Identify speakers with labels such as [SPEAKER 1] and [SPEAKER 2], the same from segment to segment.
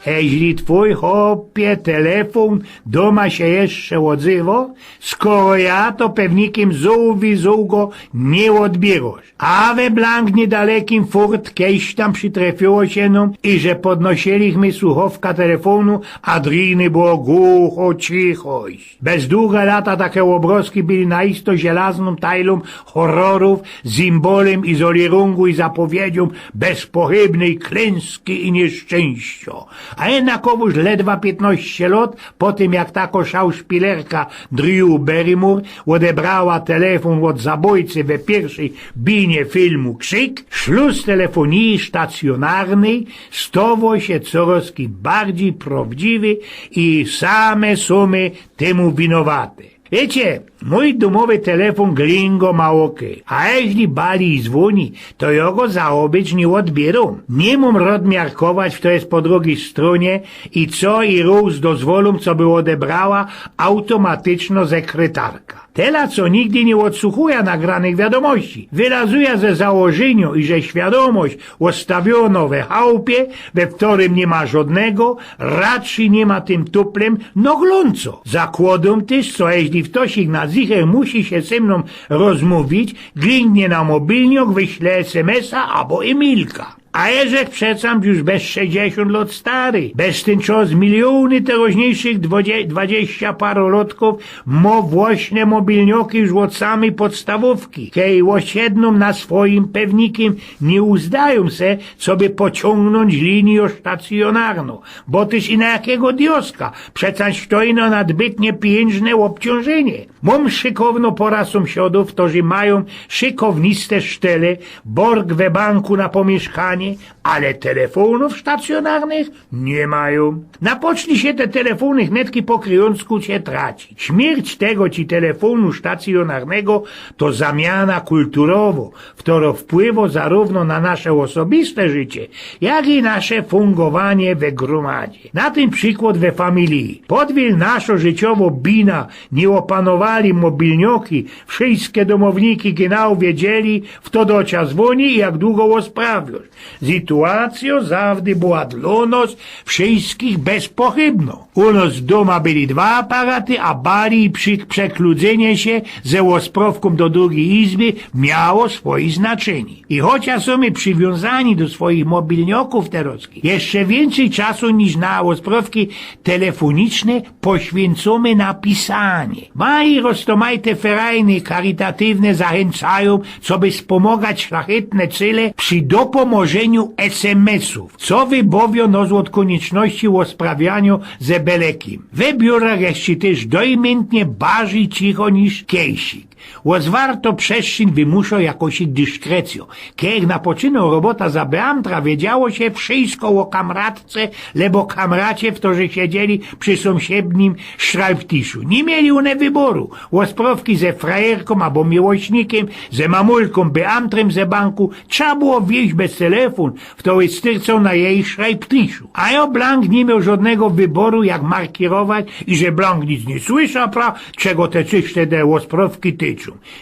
[SPEAKER 1] Jeśli twój chłopie telefon doma się jeszcze odzywa, skoro ja to pewnikiem zół go nie odbierasz. A we blank niedalekim furt kiedyś tam przytrafiło się nam i że podnosiliśmy słuchawka telefonu, a driny było głucho, cichość. Bez długa lata takie obrazki byli naisto żelazną tajlą horrorów, symbolem izolirungu i zapowiedzią bezpochybnej klęski i nieszczęścia. A jednakowoż ledwa 15 lat po tym, jak taka szauspilerka Drew Barrymore odebrała telefon od zabójcy we pierwszej binie filmu Krzyk, szluz telefonii stacjonarnej stawał się coraz bardziej prawdziwy i same sumy temu winowate. Wiecie, mój domowy telefon glingo ma okej, a jeśli bali i dzwoni, to ja go zaobyć nie odbieram. Nie mam rozmiarkować, kto jest po drugiej stronie i co i róz dozwolą, co by odebrała automatyczno sekretarka. Tela, co nigdy nie odsłuchuje nagranych wiadomości, wylazuje ze założenia i że świadomość ostawiono we chałupie, we którym nie ma żadnego, raczej nie ma tym tuplem nogląco. Zakładam też, co jeśli ktoś na zicher musi się ze mną rozmówić, glingnie na mobilniok, wyśle SMS-a albo Emilka. A Jerzek przecam już bez 60 lat stary. Bez ten czas miliony teraźniejszych 20 parolotków ma właśnie mobilnioki już od samej podstawówki. Kej osiedną na swoim pewnikiem nie uzdają se, co by pociągnąć linię stacjonarną. Bo tyż i na jakiego dioska? Przecież to ino nadbytnie pieniężne obciążenie. Mam szykowno pora sąsiadów, którzy mają szykowniste szczele, borg we banku na pomieszkanie, ale telefonów stacjonarnych nie mają. Napoczli się te telefony hnedki po kryjącku się traci. Śmierć tego ci telefonu stacjonarnego to zamiana kulturowo, która wpływa zarówno na nasze osobiste życie, jak i nasze fungowanie we gromadzie. Na tym przykład we familii. Podwil naszo życiowo bina nie opanowali mobilnioki, wszystkie domowniki genau wiedzieli, w to docia dzwoni i jak długo osprawiasz. Sytuacja zawdy była dla nas wszystkich bezpochybna. U nas doma byli 2 aparaty, a bali przy przekludzenie się ze osprawką do drugiej izby miało swoje znaczenie. I chociaż są my przywiązani do swoich mobilnioków terockich, jeszcze więcej czasu niż na osprawki telefoniczne poświęcamy na pisanie. Mali roztomajte ferajny charytatywne zachęcają, co by wspomagać szlachetne cele przy dopomożeniu SMS-ów, co wybowio nos od konieczności osprawiania ze belekim. We biurach jeszcze też dojmiętnie bardziej cicho niż kiejsik. Warto przestrzeń wymusza jakoś dyskrecjo. Kiedy napoczynął robota za Beamtra, wiedziało się wszystko o kamratce, lebo kamracie, w którzy siedzieli przy sąsiednim szrajbtiszu. Nie mieli one wyboru. Osprawki ze frajerką albo miłośnikiem, ze mamulką Beamtrem ze banku, trzeba było wieść bez telefon, w której styrcą na jej szrajbtiszu. A ja Blank nie miał żadnego wyboru, jak markirować i że Blank nic nie słysza, czego te czyste osprawki tyczą.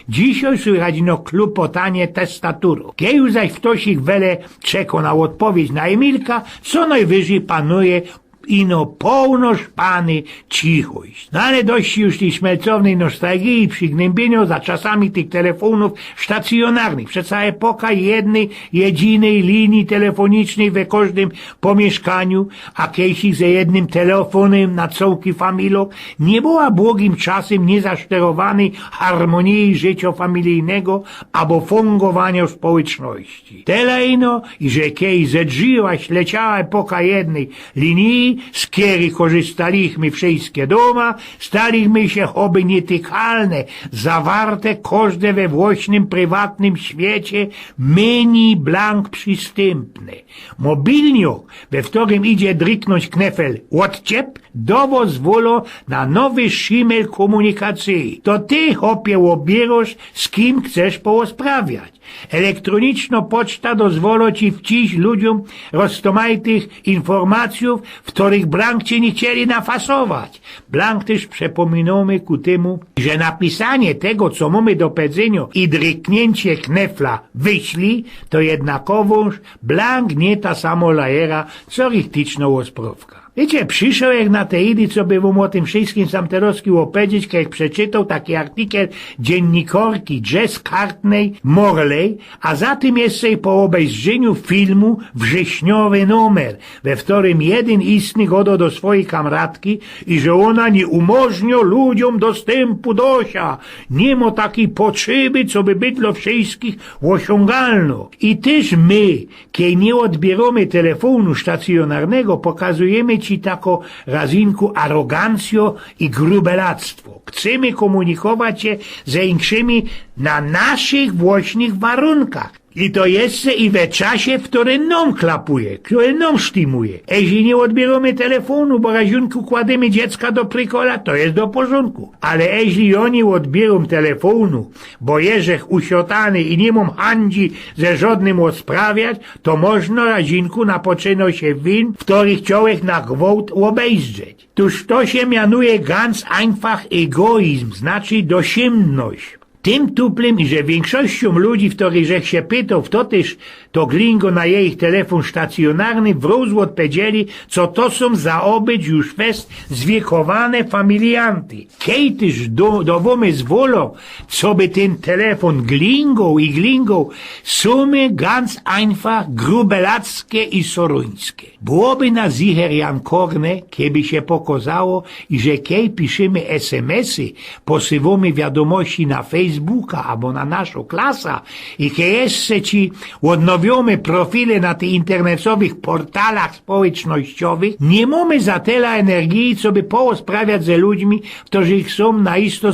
[SPEAKER 1] Dzisiaj słychać no klupotanie testaturu. Kiedy zaś ktoś ich wele czeka na odpowiedź na Emilka, co najwyżej panuje ino pełno szpany cichość. No ale dość już tej szmelcownej nostalgii i przygnębienia za czasami tych telefonów stacjonarnych. Przeca epoka jednej, jedynej linii telefonicznej we każdym pomieszkaniu, a kiejsich ze jednym telefonem na całki familią, nie była błogim czasem niezaszterowanej harmonii życia familijnego albo fungowania społeczności. Tyle ino, i że kiedyś zedrzyła, leciała epoka jednej linii, z której korzystaliśmy wszystkie doma, staliśmy się oby nietykalne, zawarte każde we własnym prywatnym świecie menu blank przystępne. Mobilniok, we którym idzie dryknąć knefel odciep, dowozwolo na nowy szymel komunikacji. To ty, chłopie, obierasz, z kim chcesz poosprawiać. Elektroniczna poczta dozwolo ci wciś ludziom roztomajtych informacjów, w których blank cię nie chcieli nafasować. Blank też przypominamy ku temu, że napisanie tego, co mamy do powiedzenia i dryknięcie knefla wyśli, to jednakowoż blank nie ta samo lajera, co richtyczna osprawka. Wiecie, przyszedł jak na te idy, co by wam o tym wszystkim sam teraz opowiedzieć, jak przeczytał taki artykel dziennikarki Jess Cartney Morley, a za tym jeszcze po obejrzeniu filmu wrześniowy numer, we którym jeden istny godo do swojej kamratki i że ona nie umożnia ludziom dostępu dosia. Nie ma takiej potrzeby, co by być dla wszystkich osiągalno. I też my, kiedy nie odbieramy telefonu stacjonarnego, pokazujemy ci taką razinku arogancjo i grubelactwo. Chcemy komunikować się z innymi na naszych własnych warunkach. I to jeszcze i we czasie, w którym nam klapuje, który nam sztymuje. Jeśli nie odbieramy telefonu, bo razunku kładziemy dziecka do prykola, to jest do porządku. Ale jeśli oni odbiorą telefonu, bo jeżech usiotany i nie mam handzi ze żadnym odprawiać, to można razunku napoczyną się win, w których człowiek na gwałt obejrzeć. Tuż to się mianuje ganz einfach egoizm, znaczy dosiemność. Tym tuplem, że większością ludzi, w których się pytał, kto też to glingo na jej telefon stacjonarny, wróz odpowiedzieli, co to są za obyć już fest zwiekowane familianty. Kiedy też dowomy zwolą, co by ten telefon glingał, sumy ganz einfach grubelackie i soruńskie. Byłoby na zicher jankorne, keby się pokazało, że kiedy piszemy SMS-y, posyłamy wiadomości na Facebooka albo na naszą klasa i kiedy jeszcze ci odnowiamy profile na tych internetowych portalach społecznościowych, nie mamy za tyle energii, co by poosprawiać ze ludźmi, którzy chcą naisto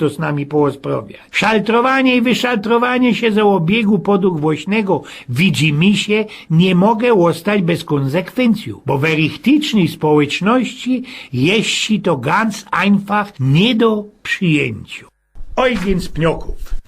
[SPEAKER 1] z nami poosprawiać. Szaltrowanie i wyszaltrowanie się za obiegu podług głośnego widzimisię nie mogę ostać bez konsekwencji, bo w richtycznej społeczności jest to ganz einfach nie do przyjęcia. Eugen z Pnioków.